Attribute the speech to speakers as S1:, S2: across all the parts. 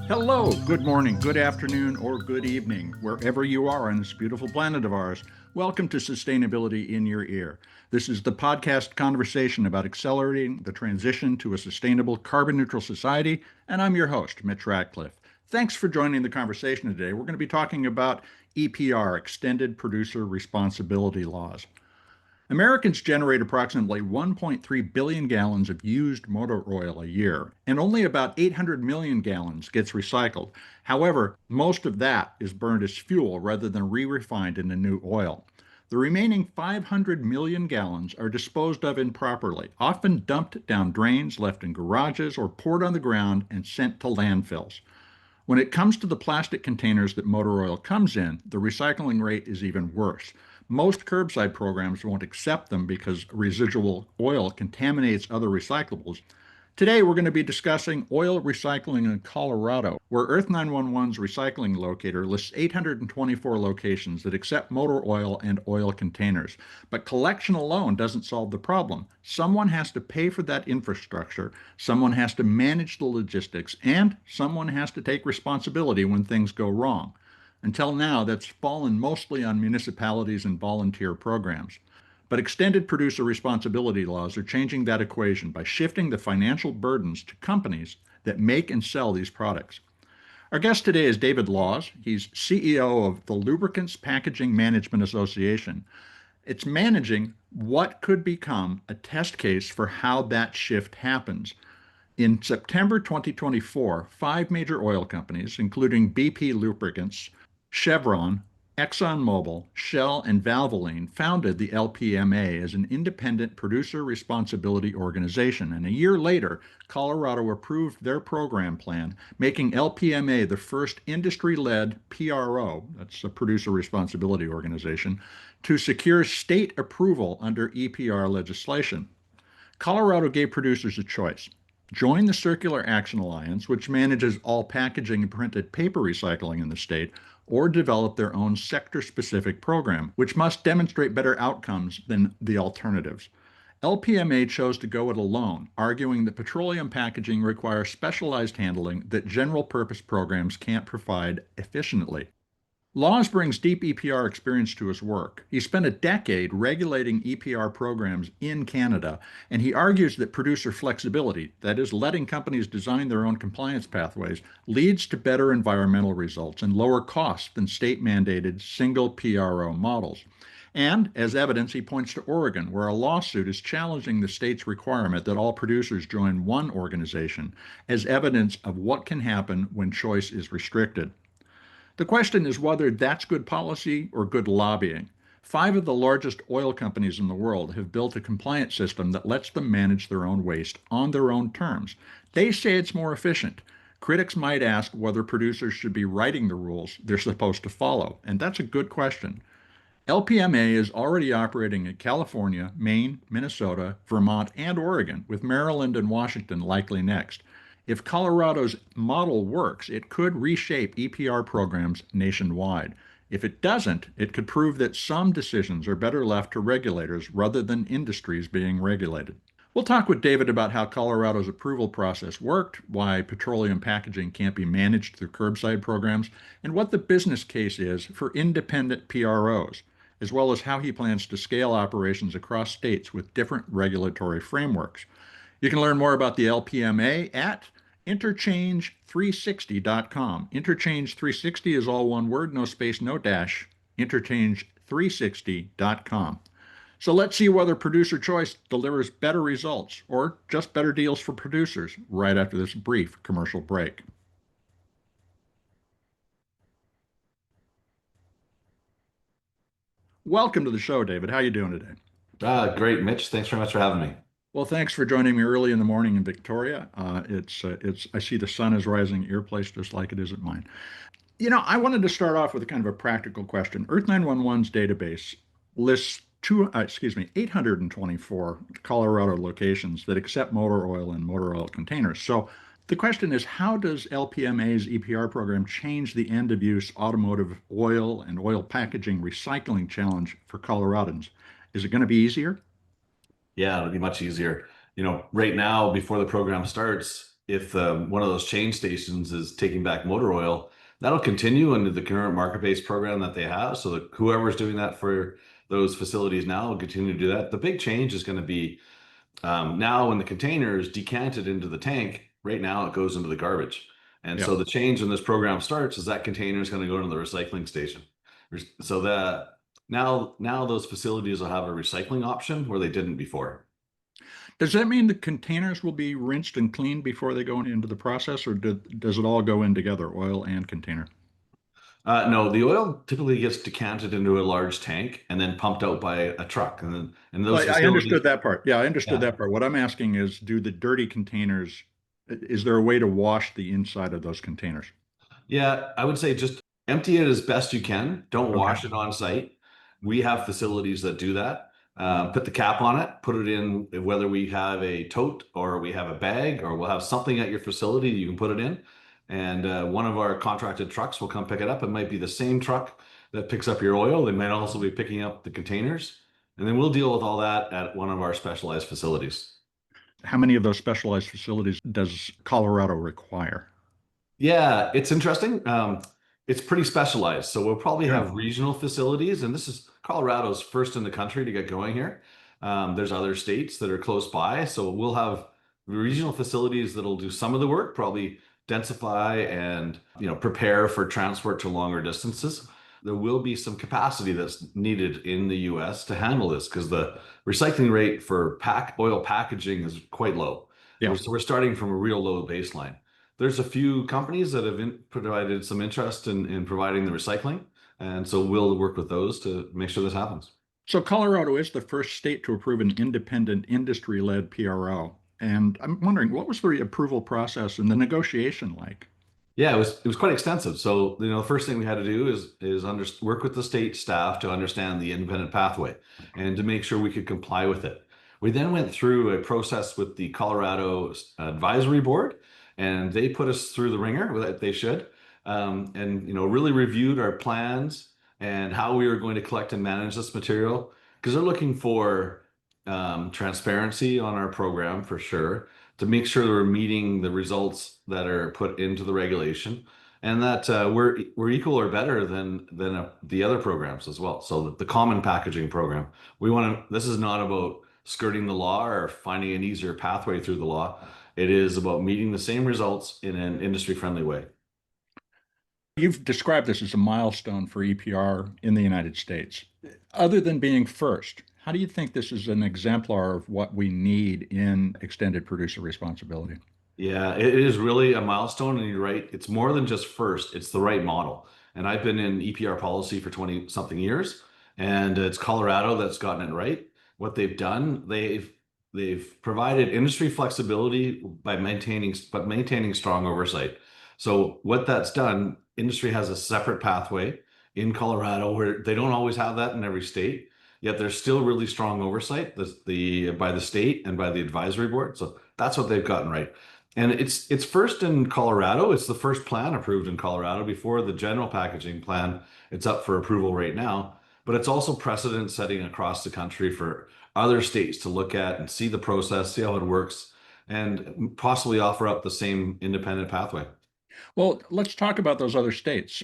S1: Hello, good morning, good afternoon, or good evening, wherever you are on this beautiful planet of ours. Welcome to Sustainability in Your Ear. This is the podcast conversation about accelerating the transition to a sustainable carbon neutral society, and I'm your host, Mitch Ratcliffe. Thanks for joining the conversation today. We're going to be talking about EPR, Extended Producer Responsibility Laws. Americans generate approximately 1.3 billion gallons of used motor oil a year, and only about 800 million gallons gets recycled. However, most of that is burned as fuel rather than re-refined into new oil. The remaining 500 million gallons are disposed of improperly, often dumped down drains, left in garages, or poured on the ground and sent to landfills. When it comes to the plastic containers that motor oil comes in, the recycling rate is even worse. Most curbside programs won't accept them because residual oil contaminates other recyclables. Today, we're going to be discussing oil recycling in Colorado, where Earth 911's recycling locator lists 824 locations that accept motor oil and oil containers. But collection alone doesn't solve the problem. Someone has to pay for that infrastructure, someone has to manage the logistics, and someone has to take responsibility when things go wrong. Until now, that's fallen mostly on municipalities and volunteer programs. But extended producer responsibility laws are changing that equation by shifting the financial burdens to companies that make and sell these products. Our guest today is David Laws. He's CEO of the Lubricants Packaging Management Association. It's managing what could become a test case for how that shift happens. In September 2024, five major oil companies, including BP Lubricants, Chevron, ExxonMobil, Shell, and Valvoline, founded the LPMA as an independent producer responsibility organization. And a year later, Colorado approved their program plan, making LPMA the first industry-led PRO, that's a producer responsibility organization, to secure state approval under EPR legislation. Colorado gave producers a choice. Join the Circular Action Alliance, which manages all packaging and printed paper recycling in the state, or develop their own sector-specific program, which must demonstrate better outcomes than the alternatives. LPMA chose to go it alone, arguing that petroleum packaging requires specialized handling that general-purpose programs can't provide efficiently. Laws brings deep EPR experience to his work. He spent a decade regulating EPR programs in Canada, and he argues that producer flexibility, that is, letting companies design their own compliance pathways, leads to better environmental results and lower costs than state-mandated single PRO models. And, as evidence, he points to Oregon, where a lawsuit is challenging the state's requirement that all producers join one organization, as evidence of what can happen when choice is restricted. The question is whether that's good policy or good lobbying. Five of the largest oil companies in the world have built a compliance system that lets them manage their own waste on their own terms. They say it's more efficient. Critics might ask whether producers should be writing the rules they're supposed to follow, and that's a good question. LPMA is already operating in California, Maine, Minnesota, Vermont, and Oregon, with Maryland and Washington likely next. If Colorado's model works, it could reshape EPR programs nationwide. If it doesn't, it could prove that some decisions are better left to regulators rather than industries being regulated. We'll talk with David about how Colorado's approval process worked, why petroleum packaging can't be managed through curbside programs, and what the business case is for independent PROs, as well as how he plans to scale operations across states with different regulatory frameworks. You can learn more about the LPMA at interchange360.com. Interchange 360 is all one word, no space, no dash. Interchange360.com. So let's see whether producer choice delivers better results or just better deals for producers right after this brief commercial break. Welcome to the show, David. How are you doing today?
S2: Great, Mitch. Thanks very much for having me.
S1: Well, thanks for joining me early in the morning in Victoria. I see the sun is rising at your place just like it is at mine. I wanted to start off with a kind of a practical question. Earth 911's database lists 824 Colorado locations that accept motor oil and motor oil containers. So the question is, how does LPMA's EPR program change the end-of-use automotive oil and oil packaging recycling challenge for Coloradans? Is it going to be easier?
S2: Yeah, it'll be much easier. Right now, before the program starts, if one of those change stations is taking back motor oil, that'll continue under the current market-based program that they have. So that whoever's doing that for those facilities now will continue to do that. The big change is going to be now when the container is decanted into the tank, right now it goes into the garbage. And
S1: Yeah.
S2: so the change when this program starts is that container is going to go into the recycling station. So that now those facilities will have a recycling option where they didn't before.
S1: Does that mean the containers will be rinsed and cleaned before they go into the process, or does it all go in together, oil and container?
S2: No, the oil typically gets decanted into a large tank and then pumped out by a truck. And those
S1: Well, I
S2: facilities,
S1: understood that part. Yeah, I understood
S2: yeah.
S1: that part. What I'm asking is, do the dirty containers, is there a way to wash the inside of those containers?
S2: Yeah, I would say just empty it as best you can. Don't
S1: Okay.
S2: wash it on site. We have facilities that do that. Put the cap on it, put it in, whether we have a tote or we have a bag or we'll have something at your facility you can put it in. And one of our contracted trucks will come pick it up. It might be the same truck that picks up your oil. They might also be picking up the containers. And then we'll deal with all that at one of our specialized facilities.
S1: How many of those specialized facilities does Colorado require?
S2: Yeah, it's interesting. It's pretty specialized. So we'll probably
S1: Good.
S2: have regional facilities, and this is Colorado's first in the country to get going here. There's other states that are close by, so we'll have regional facilities that'll do some of the work, probably densify and prepare for transport to longer distances. There will be some capacity that's needed in the U.S. to handle this because the recycling rate for oil packaging is quite low.
S1: Yeah.
S2: So we're starting from a real low baseline. There's a few companies that have provided some interest in providing the recycling. And so we'll work with those to make sure this happens.
S1: So Colorado is the first state to approve an independent industry-led PRO. And I'm wondering, what was the approval process and the negotiation like?
S2: Yeah, it was quite extensive. So, the first thing we had to do is work with the state staff to understand the independent pathway and to make sure we could comply with it. We then went through a process with the Colorado Advisory Board, and they put us through the ringer that they should, and really reviewed our plans and how we were going to collect and manage this material because they're looking for transparency on our program for sure to make sure that we're meeting the results that are put into the regulation and that we're equal or better than the other programs as well. So the common packaging program, this is not about skirting the law or finding an easier pathway through the law. It is about meeting the same results in an industry friendly way.
S1: You've described this as a milestone for EPR in the United States. Other than being first, how do you think this is an exemplar of what we need in extended producer responsibility?
S2: Yeah, it is really a milestone, and you're right. It's more than just first, it's the right model. And I've been in EPR policy for 20 something years, and it's Colorado that's gotten it right. What they've done, they've provided industry flexibility by maintaining strong oversight. So what that's done, industry has a separate pathway in Colorado where they don't always have that in every state, yet there's still really strong oversight by the state and by the advisory board. So that's what they've gotten right. And it's first in Colorado. It's the first plan approved in Colorado before the general packaging plan. It's up for approval right now, but it's also precedent setting across the country for other states to look at and see the process, see how it works, and possibly offer up the same independent pathway.
S1: Well, let's talk about those other states.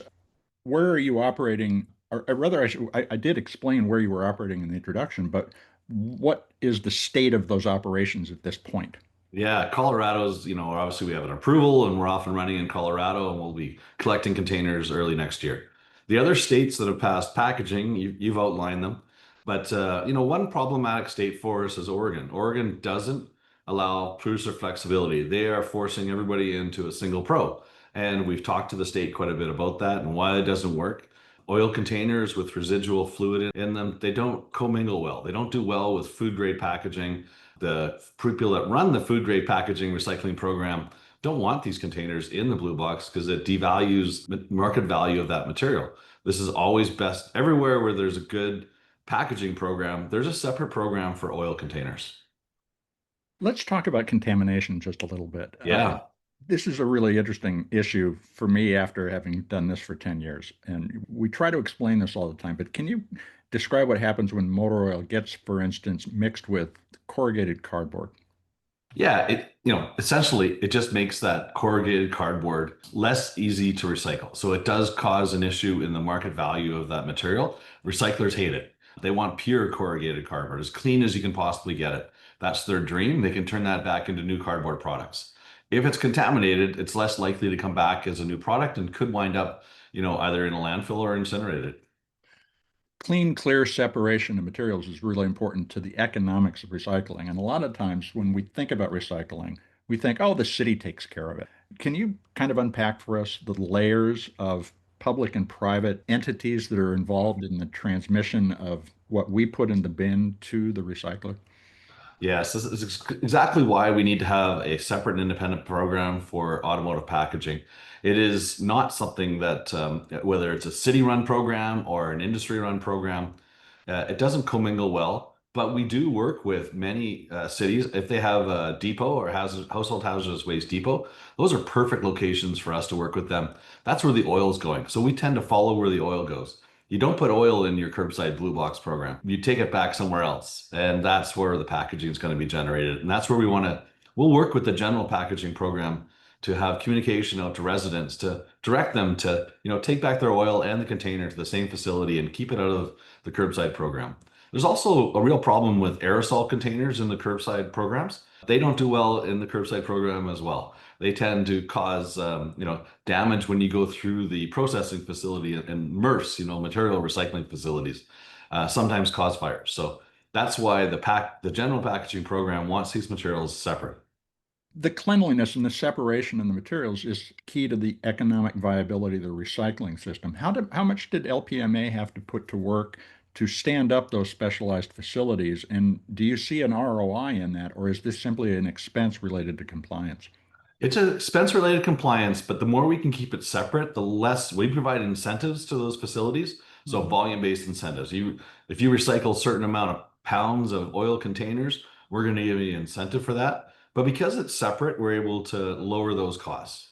S1: Where are you operating? Or rather, I did explain where you were operating in the introduction, but what is the state of those operations at this point?
S2: Yeah, Colorado's, obviously we have an approval and we're off and running in Colorado and we'll be collecting containers early next year. The other states that have passed packaging, you've outlined them, but one problematic state for us is Oregon. Oregon doesn't allow producer flexibility. They are forcing everybody into a single pro. And we've talked to the state quite a bit about that and why it doesn't work. Oil containers with residual fluid in them, they don't commingle well. They don't do well with food grade packaging. The people that run the food grade packaging recycling program don't want these containers in the blue box because it devalues the market value of that material. This is always best everywhere where there's a good packaging program, there's a separate program for oil containers.
S1: Let's talk about contamination just a little bit.
S2: Yeah.
S1: This is a really interesting issue for me after having done this for 10 years. And we try to explain this all the time, but can you describe what happens when motor oil gets, for instance, mixed with corrugated cardboard?
S2: Yeah, essentially it just makes that corrugated cardboard less easy to recycle. So it does cause an issue in the market value of that material. Recyclers hate it. They want pure corrugated cardboard, as clean as you can possibly get it. That's their dream. They can turn that back into new cardboard products. If it's contaminated, it's less likely to come back as a new product and could wind up, either in a landfill or incinerated.
S1: Clean, clear separation of materials is really important to the economics of recycling. And a lot of times when we think about recycling, we think, oh, the city takes care of it. Can you kind of unpack for us the layers of public and private entities that are involved in the transmission of what we put in the bin to the recycler?
S2: Yes, this is exactly why we need to have a separate and independent program for automotive packaging. It is not something that, whether it's a city-run program or an industry-run program, it doesn't commingle well. But we do work with many cities. If they have a depot or household hazardous waste depot, those are perfect locations for us to work with them. That's where the oil is going. So we tend to follow where the oil goes. You don't put oil in your curbside blue box program. You take it back somewhere else, and that's where the packaging is going to be generated. And that's where we'll work with the general packaging program to have communication out to residents to direct them to, take back their oil and the container to the same facility and keep it out of the curbside program. There's also a real problem with aerosol containers in the curbside programs. They don't do well in the curbside program as well. They tend to cause, damage when you go through the processing facility and MRFs, material recycling facilities, sometimes cause fires. So that's why the general packaging program wants these materials separate.
S1: The cleanliness and the separation in the materials is key to the economic viability of the recycling system. How much did LPMA have to put to work to stand up those specialized facilities? And do you see an ROI in that, or is this simply an expense related to compliance?
S2: It's a expense related compliance, but the more we can keep it separate, the less we provide incentives to those facilities. So
S1: Mhm.
S2: volume-based incentives. If you recycle a certain amount of pounds of oil containers, we're going to give you an incentive for that. But because it's separate, we're able to lower those costs.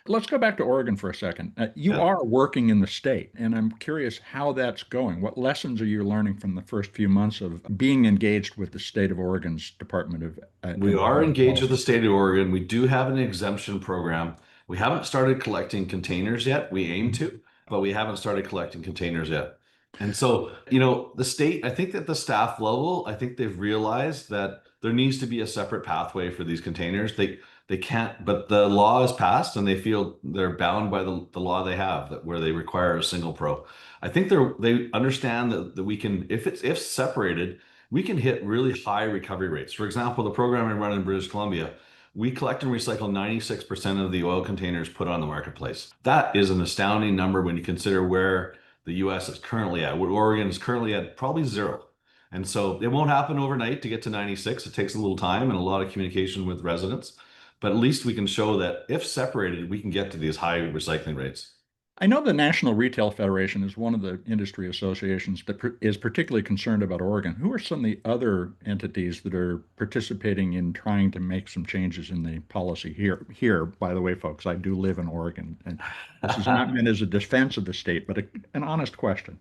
S1: Let's go back to Oregon for a second. You
S2: Yeah.
S1: are working in the state, and I'm curious how that's going. What lessons are you learning from the first few months of being engaged with the state of Oregon's Department of
S2: We are
S1: Environmental
S2: engaged with the
S1: Policy?
S2: state of Oregon. We do have an exemption program. We haven't started collecting containers yet. We aim
S1: Mhm.
S2: to, but we haven't started collecting containers yet. And so, the state, I think at the staff level, I think they've realized that there needs to be a separate pathway for these containers. They can't, but the law is passed and they feel they're bound by the law they have that where they require a single pro. I think they understand that we can, if separated, we can hit really high recovery rates. For example, the program I run in British Columbia, we collect and recycle 96% of the oil containers put on the marketplace. That is an astounding number when you consider where the US is currently at, where Oregon is currently at probably zero. And so it won't happen overnight to get to 96. It takes a little time and a lot of communication with residents. But at least we can show that if separated, we can get to these high recycling rates.
S1: I know the National Retail Federation is one of the industry associations that is particularly concerned about Oregon. Who are some of the other entities that are participating in trying to make some changes in the policy here? Here, by the way, folks, I do live in Oregon, and this is not meant as a defense of the state, but an honest question.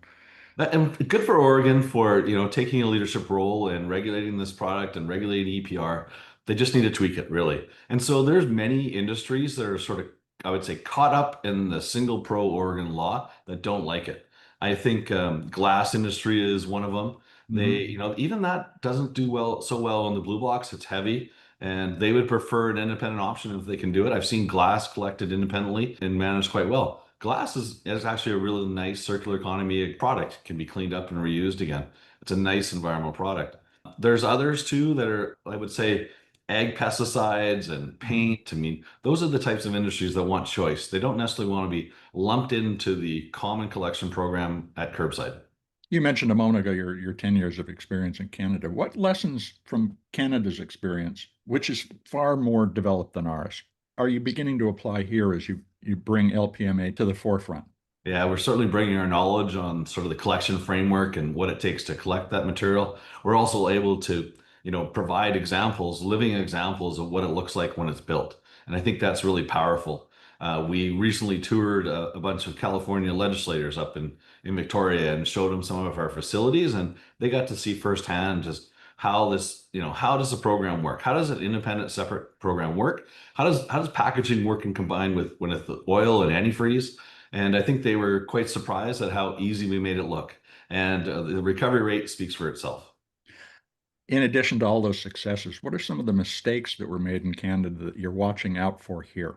S2: And good for Oregon for, taking a leadership role in regulating this product and regulating EPR. They just need to tweak it, really. And so there's many industries that are sort of, I would say, caught up in the single pro Oregon law that don't like it. I think glass industry is one of them. They,
S1: Mhm.
S2: even that doesn't do so well on the blue box. It's heavy, and they would prefer an independent option if they can do it. I've seen glass collected independently and managed quite well. Glass is actually a really nice circular economy product. Can be cleaned up and reused again. It's a nice environmental product. There's others too that are, I would say, ag pesticides and
S1: Mhm.
S2: paint. I mean, those are the types of industries that want choice. They don't necessarily want to be lumped into the common collection program at curbside.
S1: You mentioned a moment ago your 10 years of experience in Canada. What lessons from Canada's experience, which is far more developed than ours, are you beginning to apply here as you bring LPMA to the forefront?
S2: Yeah, we're certainly bringing our knowledge on sort of the collection framework and what it takes to collect that material. We're also able to, provide examples, living examples of what it looks like when it's built. And I think that's really powerful. We recently toured a bunch of California legislators up in Victoria and showed them some of our facilities, and they got to see firsthand just how this, how does the program work? How does an independent, separate program work? How does packaging work and combine with the oil and antifreeze? And I think they were quite surprised at how easy we made it look. And the recovery rate speaks for itself.
S1: In addition to all those successes, what are some of the mistakes that were made in Canada that you're watching out for here?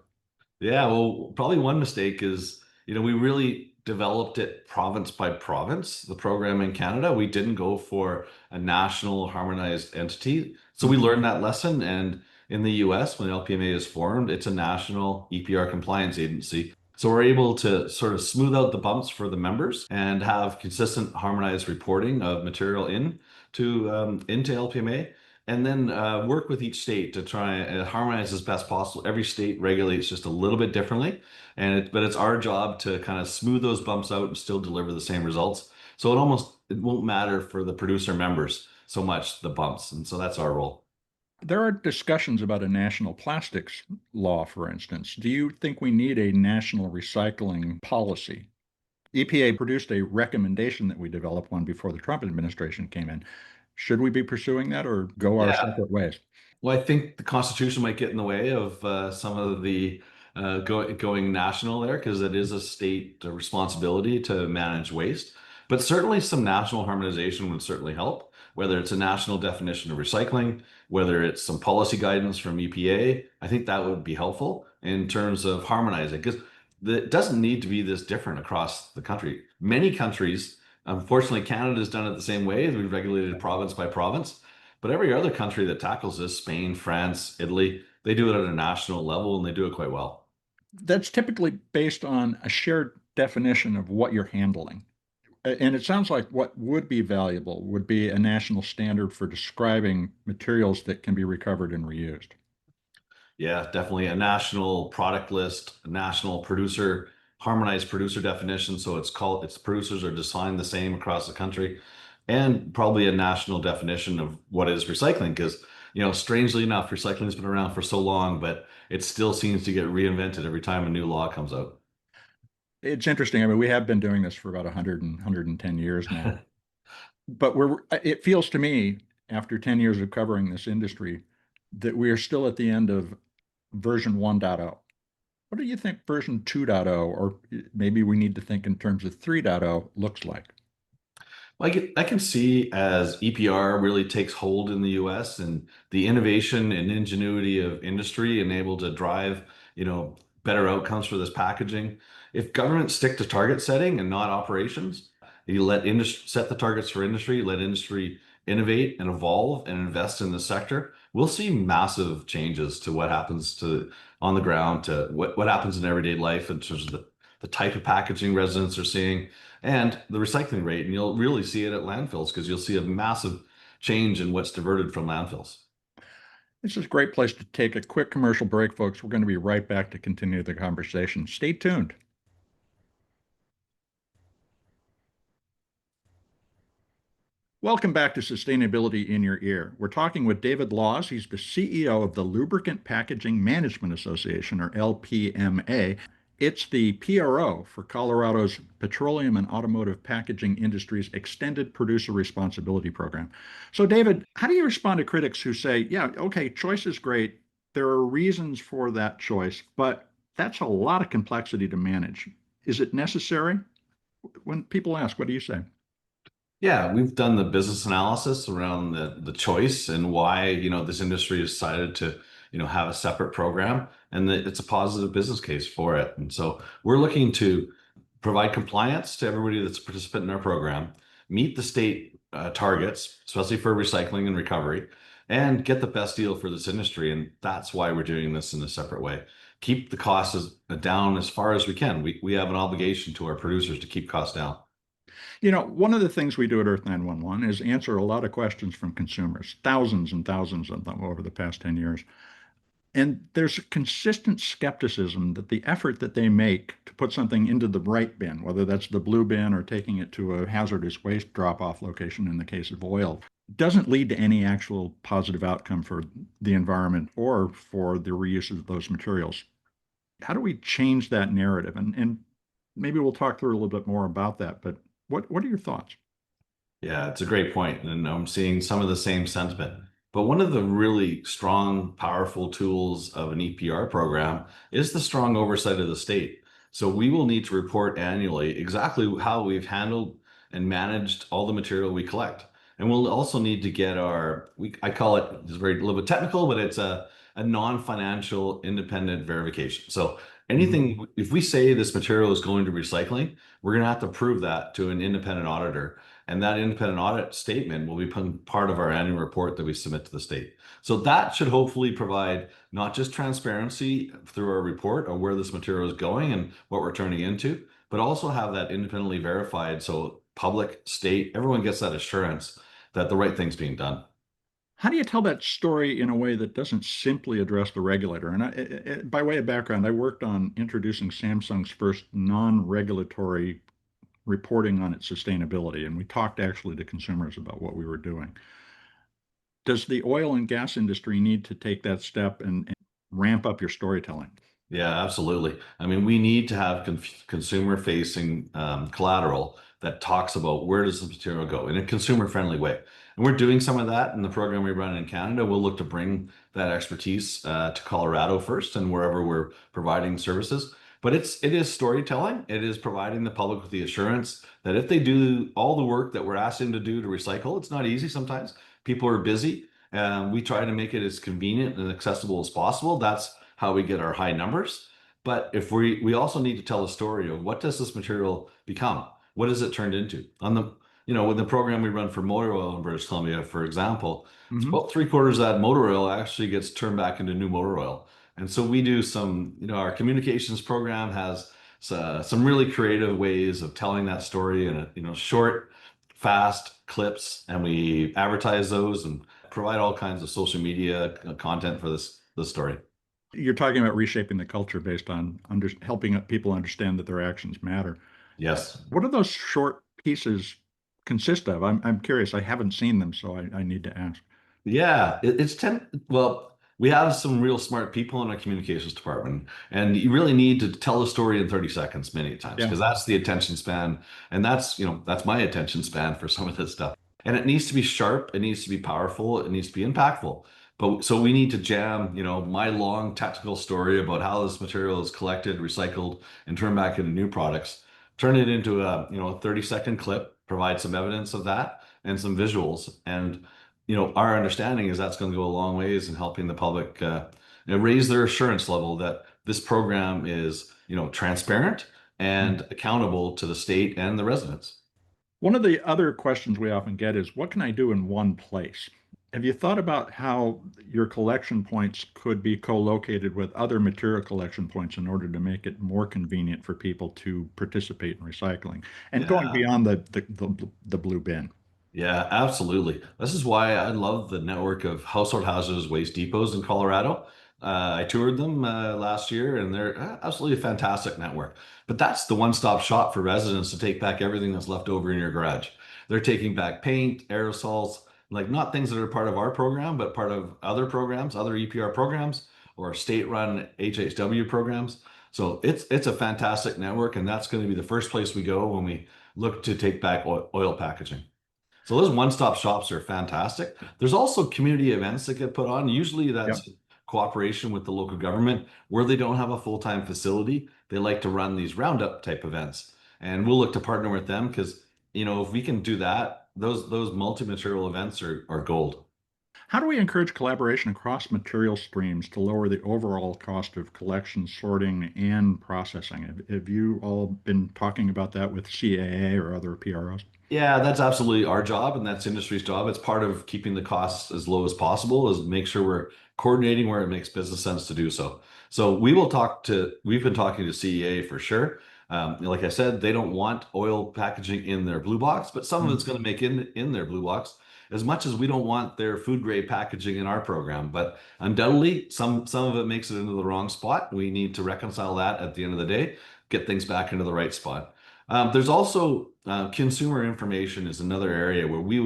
S2: Yeah, well, probably one mistake is, we really developed it province by province, the program in Canada. We didn't go for a national harmonized entity. So we
S1: Mhm.
S2: learned that lesson. And in the US, when LPMA is formed, it's a national EPR compliance agency. So we're able to sort of smooth out the bumps for the members and have consistent harmonized reporting of material into LPMA and then work with each state to try and harmonize as best possible. Every state regulates just a little bit differently, but it's our job to kind of smooth those bumps out and still deliver the same results. So it won't matter for the producer members so much the bumps, and so that's our role.
S1: There are discussions about a national plastics law, for instance. Do you think we need a national recycling policy? EPA produced a recommendation that we develop one before the Trump administration came in. Should we be pursuing that or go our
S2: Yeah,
S1: separate ways?
S2: well, I think the Constitution might get in the way of some of the going national there because it is a state responsibility to manage waste. But certainly some national harmonization would certainly help, whether it's a national definition of recycling, whether it's some policy guidance from EPA. I think that would be helpful in terms of harmonizing because it doesn't need to be this different across the country. Many countries, unfortunately, Canada's done it the same way. We've regulated province by province. But every other country that tackles this, Spain, France, Italy, they do it at a national level and they do it quite well.
S1: That's typically based on a shared definition of what you're handling. And it sounds like what would be valuable would be a national standard for describing materials that can be recovered and reused.
S2: Yeah, definitely a national product list, a national producer, harmonized producer definition. So its producers are designed the same across the country, and probably a national definition of what is recycling. Because, strangely enough, recycling has been around for so long, but it still seems to get reinvented every time a new law comes out.
S1: It's interesting. I mean, we have been doing this for about 110 years now, but it feels to me, after 10 years of covering this industry, that we are still at the end of version 1.0. What do you think version 2.0, or maybe we need to think in terms of 3.0, looks like?
S2: I can see as EPR really takes hold in the US and the innovation and ingenuity of industry and able to drive, better outcomes for this packaging. If governments stick to target setting and not operations, you let industry set the targets for industry, let industry innovate and evolve and invest in the sector, we'll see massive changes to what happens to on the ground, to what happens in everyday life in terms of the type of packaging residents are seeing and the recycling rate. And you'll really see it at landfills because you'll see a massive change in what's diverted from landfills.
S1: This is a great place to take a quick commercial break, folks. We're going to be right back to continue the conversation. Stay tuned. Welcome back to Sustainability in Your Ear. We're talking with David Laws. He's the CEO of the Lubricant Packaging Management Association, or LPMA. It's the PRO for Colorado's petroleum and automotive packaging industry's extended producer responsibility program. So, David, how do you respond to critics who say, yeah, okay, choice is great. There are reasons for that choice, but that's a lot of complexity to manage. Is it necessary? When people ask, what do you say?
S2: Yeah, we've done the business analysis around the choice and why, this industry has decided to, have a separate program and that it's a positive business case for it. And so we're looking to provide compliance to everybody that's a participant in our program, meet the state targets, especially for recycling and recovery, and get the best deal for this industry. And that's why we're doing this in a separate way. Keep the costs down as far as we can. We have an obligation to our producers to keep costs down.
S1: One of the things we do at Earth 911 is answer a lot of questions from consumers, thousands and thousands of them over the past 10 years. And there's a consistent skepticism that the effort that they make to put something into the right bin, whether that's the blue bin or taking it to a hazardous waste drop-off location in the case of oil, doesn't lead to any actual positive outcome for the environment or for the reuse of those materials. How do we change that narrative? And maybe we'll talk through a little bit more about that, but what are your thoughts?
S2: Yeah, it's a great point, and I'm seeing some of the same sentiment. But one of the really strong, powerful tools of an EPR program is the strong oversight of the state. So we will need to report annually exactly how we've handled and managed all the material we collect. And we'll also need to get I call it, it's very a little bit technical, but it's a non-financial independent verification. So
S1: Mhm.
S2: anything, if we say this material is going to recycling, we're going to have to prove that to an independent auditor. And that independent audit statement will be part of our annual report that we submit to the state. So that should hopefully provide not just transparency through our report of where this material is going and what we're turning into, but also have that independently verified so public, state, everyone gets that assurance that the right thing's being done.
S1: How do you tell that story in a way that doesn't simply address the regulator? And by way of background, I worked on introducing Samsung's first non-regulatory reporting on its sustainability, and we talked actually to consumers about what we were doing. Does the oil and gas industry need to take that step and ramp up your storytelling?
S2: Yeah, absolutely. I mean, we need to have consumer-facing collateral that talks about where does the material go in a consumer-friendly way. And we're doing some of that in the program we run in Canada. We'll look to bring that expertise to Colorado first and wherever we're providing services. But it is storytelling. It is providing the public with the assurance that if they do all the work that we're asking them to do to recycle, it's not easy sometimes. People are busy. We try to make it as convenient and accessible as possible. That's how we get our high numbers. But if we also need to tell a story of what does this material become? What is it turned into? With the program we run for motor oil in British Columbia, for example, it's
S1: Mhm.
S2: about three-quarters of that motor oil actually gets turned back into new motor oil. And so we do our communications program has some really creative ways of telling that story in short, fast clips, and we advertise those and provide all kinds of social media content for this story.
S1: You're talking about reshaping the culture based on helping people understand that their actions matter.
S2: Yes.
S1: What do those short pieces consist of? I'm curious. I haven't seen them, so I need to ask.
S2: Yeah, well, we have some real smart people in our communications department, and you really need to tell a story in 30 seconds many times
S1: Yeah.
S2: because that's the attention span, and that's my attention span for some of this stuff. And it needs to be sharp, it needs to be powerful, it needs to be impactful. But so we need to jam, my long technical story about how this material is collected, recycled, and turned back into new products, turn it into a 30-second clip, provide some evidence of that and some visuals. And our understanding is that's going to go a long ways in helping the public raise their assurance level that this program is, transparent and accountable to the state and the residents.
S1: One of the other questions we often get is, what can I do in one place? Have you thought about how your collection points could be co-located with other material collection points in order to make it more convenient for people to participate in recycling and going
S2: Yeah.
S1: beyond the blue bin?
S2: Yeah, absolutely. This is why I love the network of household hazardous waste depots in Colorado. I toured them last year, and they're absolutely a fantastic network. But that's the one-stop shop for residents to take back everything that's left over in your garage. They're taking back paint, aerosols, like not things that are part of our program, but part of other programs, other EPR programs, or state-run HHW programs. So it's a fantastic network, and that's going to be the first place we go when we look to take back oil packaging. So those one-stop shops are fantastic. There's also community events that get put on. Usually
S1: Yep.
S2: that's cooperation with the local government where they don't have a full-time facility. They like to run these roundup type events. And we'll look to partner with them because, if we can do that, those multi-material events are gold.
S1: How do we encourage collaboration across material streams to lower the overall cost of collection, sorting, and processing? Have you all been talking about that with CAA or other PROs?
S2: Yeah, that's absolutely our job, and that's industry's job. It's part of keeping the costs as low as possible, is make sure we're coordinating where it makes business sense to do so. So we've been talking to CEA for sure. Like I said, they don't want oil packaging in their blue box, but some of it's going to make in their blue box, as much as we don't want their food grade packaging in our program. But undoubtedly, some of it makes it into the wrong spot. We need to reconcile that at the end of the day, get things back into the right spot. There's also consumer information is another area where we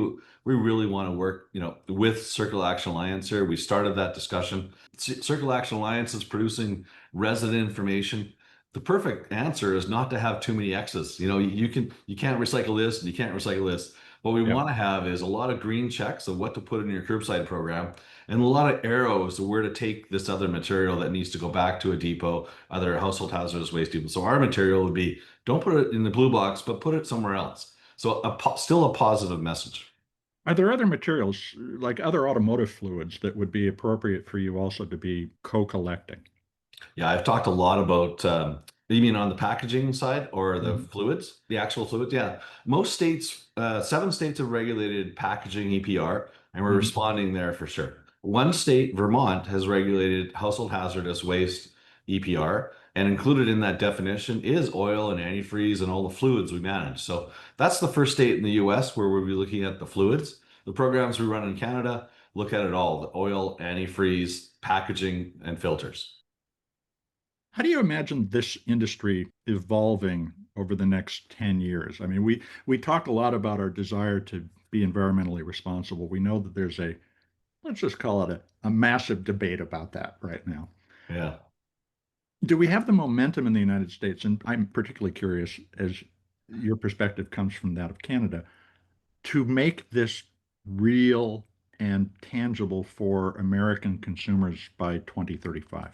S2: really want to work, with Circle Action Alliance here. We started that discussion. Circle Action Alliance is producing resident information. The perfect answer is not to have too many X's. You can't recycle this and you can't recycle this. What we
S1: Yep.
S2: want to have is a lot of green checks of what to put in your curbside program and a lot of arrows of where to take this other material that needs to go back to a depot, other household hazardous waste depot. So our material would be don't put it in the blue box, but put it somewhere else. So still a positive message.
S1: Are there other materials, like other automotive fluids, that would be appropriate for you also to be co-collecting?
S2: Yeah, I've talked a lot about, you mean on the packaging side or the
S1: Mhm.
S2: fluids, the actual fluids? Yeah. Most states, 7 states have regulated packaging EPR, and we're
S1: Mhm.
S2: responding there for sure. One state, Vermont, has regulated household hazardous waste EPR, and included in that definition is oil and antifreeze and all the fluids we manage. So that's the first state in the US where we'll be looking at the fluids. The programs we run in Canada look at it all, the oil, antifreeze, packaging, and filters.
S1: How do you imagine this industry evolving over the next 10 years? I mean, we talk a lot about our desire to be environmentally responsible. We know that there's a, let's just call it a massive debate about that right now.
S2: Yeah.
S1: Do we have the momentum in the United States? And I'm particularly curious, as your perspective comes from that of Canada, to make this real and tangible for American consumers by 2035?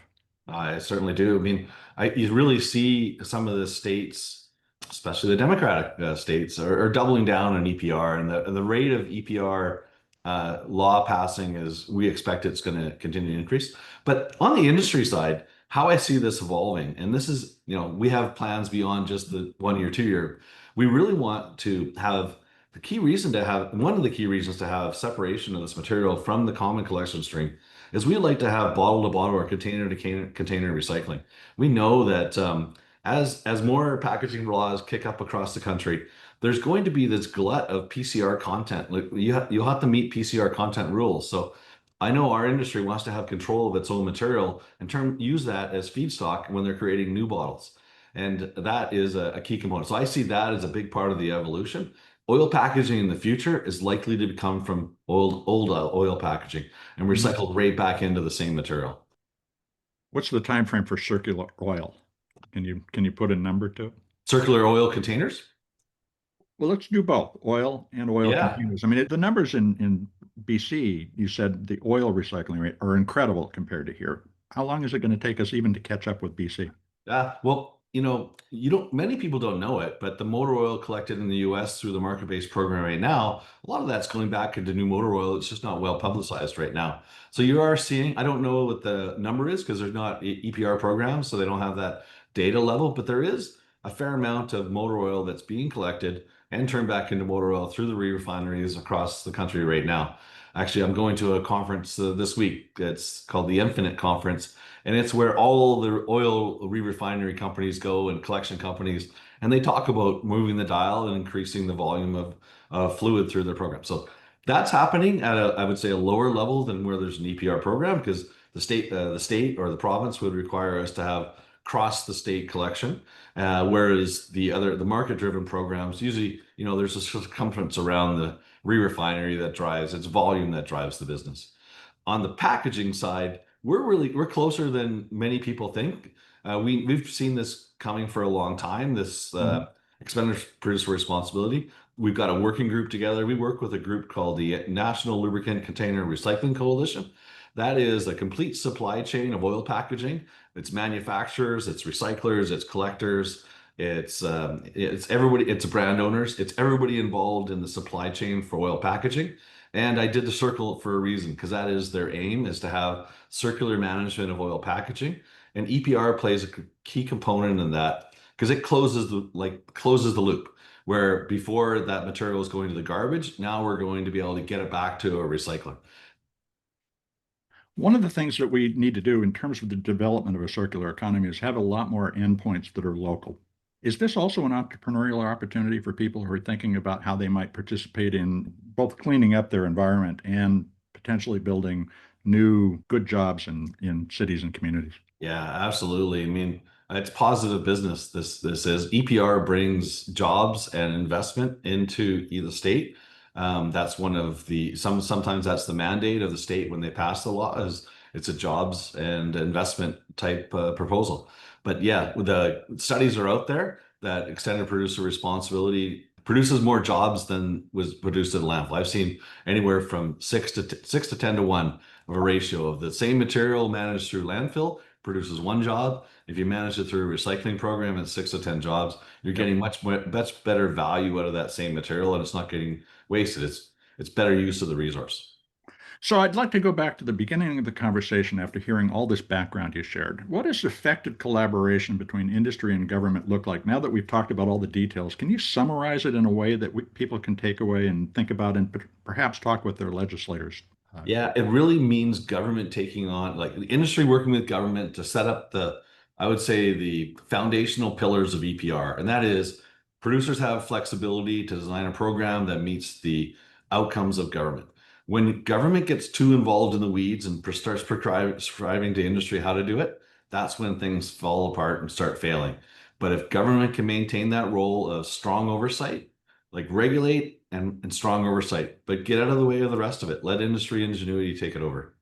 S2: I certainly do. I mean, you really see some of the states, especially the Democratic states, are doubling down on EPR, and the rate of EPR law passing is we expect it's going to continue to increase. But on the industry side, how I see this evolving, and this is, we have plans beyond just the 1 year, 2 year. We really want to have one of the key reasons to have separation of this material from the common collection stream is we like to have bottle to bottle or container to container recycling. We know that as more packaging laws kick up across the country, there's going to be this glut of PCR content. Like you'll have to meet PCR content rules. So I know our industry wants to have control of its own material and use that as feedstock when they're creating new bottles. And that is a key component. So I see that as a big part of the evolution. Oil packaging in the future is likely to come from old oil packaging and
S1: Mhm.
S2: recycled right back into the same material.
S1: What's the time frame for circular oil? Can you put a number to it?
S2: Circular oil containers?
S1: Well, let's do both oil and oil
S2: Yeah.
S1: containers. I mean, the numbers in BC, you said the oil recycling rate are incredible compared to here. How long is it going to take us even to catch up with BC?
S2: Yeah, well, many people don't know it, but the motor oil collected in the US through the market-based program right now, a lot of that's going back into new motor oil. It's just not well publicized right now. So you are seeing, I don't know what the number is because there's not EPR programs, so they don't have that data level, but there is a fair amount of motor oil that's being collected and turned back into motor oil through the re-refineries across the country right now. Actually, I'm going to a conference this week. It's called the Infinite Conference, and it's where all the oil re-refinery companies go and collection companies, and they talk about moving the dial and increasing the volume of fluid through their program. So that's happening at I would say, a lower level than where there's an EPR program because the state or the province would require us to have cross the state collection, whereas the market-driven programs usually, there's a circumference around the re-refinery that drives its volume that drives the business. On the packaging side, we're closer than many people think. We've seen this coming for a long time. This
S1: Mhm.
S2: expenditure producer responsibility. We've got a working group together. We work with a group called the National Lubricant Container Recycling Coalition. That is a complete supply chain of oil packaging. It's manufacturers, it's recyclers, it's collectors, it's everybody, it's brand owners, it's everybody involved in the supply chain for oil packaging. And I did the circle for a reason because that is their aim is to have circular management of oil packaging. And EPR plays a key component in that because it closes the loop where before that material is going to the garbage, now we're going to be able to get it back to a recycler.
S1: One of the things that we need to do in terms of the development of a circular economy is have a lot more endpoints that are local. Is this also an entrepreneurial opportunity for people who are thinking about how they might participate in both cleaning up their environment and potentially building new good jobs in cities and communities?
S2: Yeah, absolutely. I mean, it's positive business. This is EPR brings jobs and investment into the state. That's one of sometimes that's the mandate of the state when they pass the law is it's a jobs and investment type proposal. But yeah, the studies are out there that extended producer responsibility produces more jobs than was produced in a landfill. I've seen anywhere from 6 to 10 to 1 of a ratio of the same material managed through landfill produces one job. If you manage it through a recycling program, it's 6 to 10 jobs. You're
S1: Yep.
S2: getting much better value out of that same material, and it's not getting wasted. It's better use of the resource.
S1: So I'd like to go back to the beginning of the conversation after hearing all this background you shared. What does effective collaboration between industry and government look like? Now that we've talked about all the details, can you summarize it in a way that people can take away and think about and perhaps talk with their legislators?
S2: Yeah, it really means government taking on, like the industry working with government to set up I would say, the foundational pillars of EPR. And that is producers have flexibility to design a program that meets the outcomes of government. When government gets too involved in the weeds and starts prescribing to industry how to do it, that's when things fall apart and start failing. But if government can maintain that role of strong oversight, like regulate and strong oversight, but get out of the way of the rest of it. Let industry ingenuity take it over.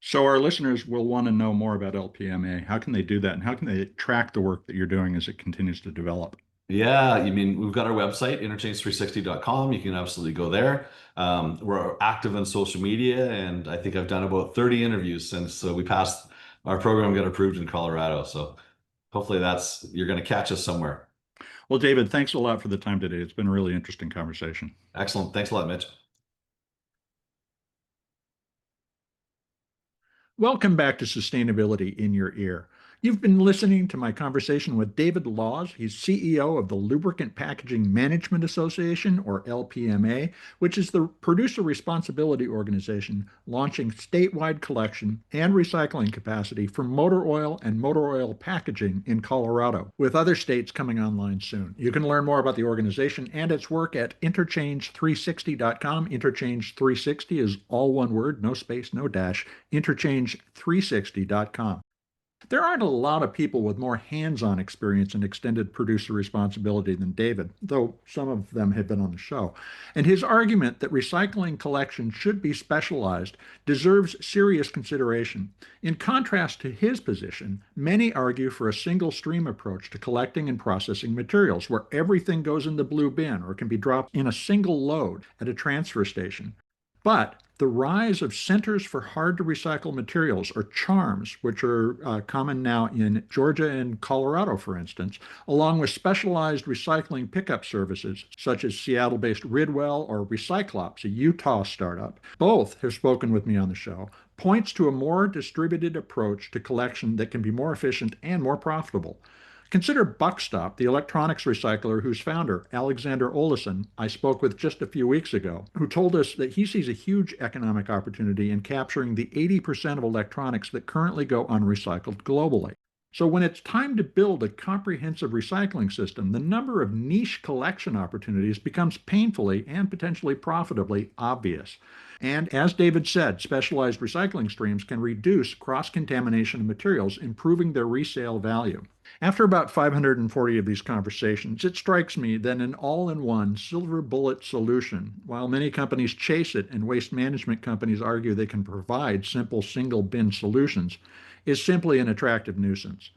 S1: So our listeners will want to know more about LPMA. How can they do that? And how can they track the work that you're doing as it continues to develop?
S2: Yeah, I mean, we've got our website, interchange360.com. You can absolutely go there. We're active on social media, and I think I've done about 30 interviews since we passed our program, got approved in Colorado. So hopefully you're going to catch us somewhere.
S1: Well, David, thanks a lot for the time today. It's been a really interesting conversation.
S2: Excellent. Thanks a lot, Mitch.
S1: Welcome back to Sustainability in Your Ear. You've been listening to my conversation with David Laws. He's CEO of the Lubricant Packaging Management Association, or LPMA, which is the producer responsibility organization launching statewide collection and recycling capacity for motor oil and motor oil packaging in Colorado, with other states coming online soon. You can learn more about the organization and its work at interchange360.com. Interchange 360 is all one word, no space, no dash. Interchange360.com. There aren't a lot of people with more hands-on experience in extended producer responsibility than David, though some of them have been on the show. And his argument that recycling collection should be specialized deserves serious consideration. In contrast to his position, many argue for a single stream approach to collecting and processing materials, where everything goes in the blue bin or can be dropped in a single load at a transfer station. But the rise of centers for hard to recycle materials, or CHARMs, which are common now in Georgia and Colorado, for instance, along with specialized recycling pickup services such as Seattle-based Ridwell or Recyclops, a Utah startup, both have spoken with me on the show, points to a more distributed approach to collection that can be more efficient and more profitable. Consider Buckstop, the electronics recycler whose founder, Alexander Oleson, I spoke with just a few weeks ago, who told us that he sees a huge economic opportunity in capturing the 80% of electronics that currently go unrecycled globally. So when it's time to build a comprehensive recycling system, the number of niche collection opportunities becomes painfully and potentially profitably obvious. And as David said, specialized recycling streams can reduce cross-contamination of materials, improving their resale value. After about 540 of these conversations, it strikes me that an all-in-one silver bullet solution, while many companies chase it and waste management companies argue they can provide simple single bin solutions, is simply an attractive nuisance.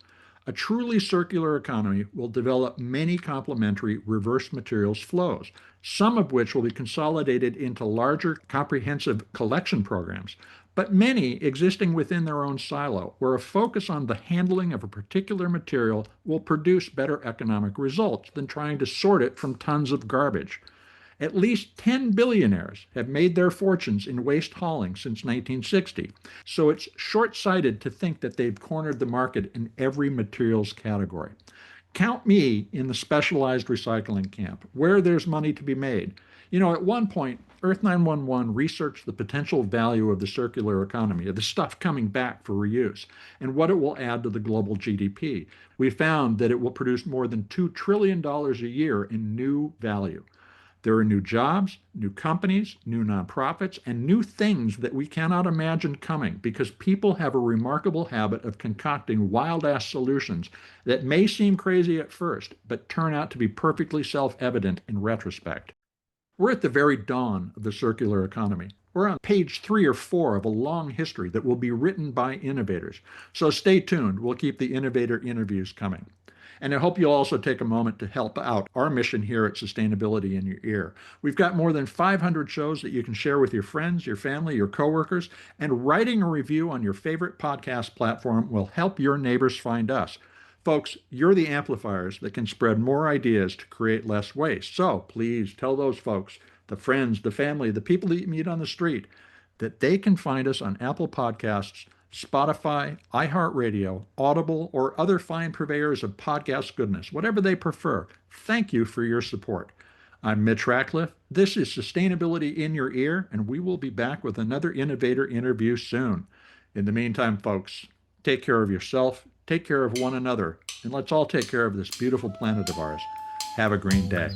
S1: A truly circular economy will develop many complementary reverse materials flows, some of which will be consolidated into larger comprehensive collection programs, but many existing within their own silo, where a focus on the handling of a particular material will produce better economic results than trying to sort it from tons of garbage. At least 10 billionaires have made their fortunes in waste hauling since 1960, so it's short-sighted to think that they've cornered the market in every materials category. Count me in the specialized recycling camp, where there's money to be made. You know, at one point, Earth 911 researched the potential value of the circular economy, of the stuff coming back for reuse, and what it will add to the global GDP. We found that it will produce more than $2 trillion a year in new value. There are new jobs, new companies, new nonprofits, and new things that we cannot imagine coming because people have a remarkable habit of concocting wild-ass solutions that may seem crazy at first, but turn out to be perfectly self-evident in retrospect. We're at the very dawn of the circular economy. We're on page 3 or 4 of a long history that will be written by innovators. So stay tuned. We'll keep the innovator interviews coming. And I hope you'll also take a moment to help out our mission here at Sustainability in Your Ear. We've got more than 500 shows that you can share with your friends, your family, your coworkers, and writing a review on your favorite podcast platform will help your neighbors find us. Folks, you're the amplifiers that can spread more ideas to create less waste. So please tell those folks, the friends, the family, the people that you meet on the street, that they can find us on Apple Podcasts, Spotify, iHeartRadio, Audible, or other fine purveyors of podcast goodness, whatever they prefer. Thank you for your support. I'm Mitch Ratcliffe. This is Sustainability in Your Ear, and we will be back with another innovator interview soon. In the meantime, folks, take care of yourself, take care of one another, and let's all take care of this beautiful planet of ours. Have a green day.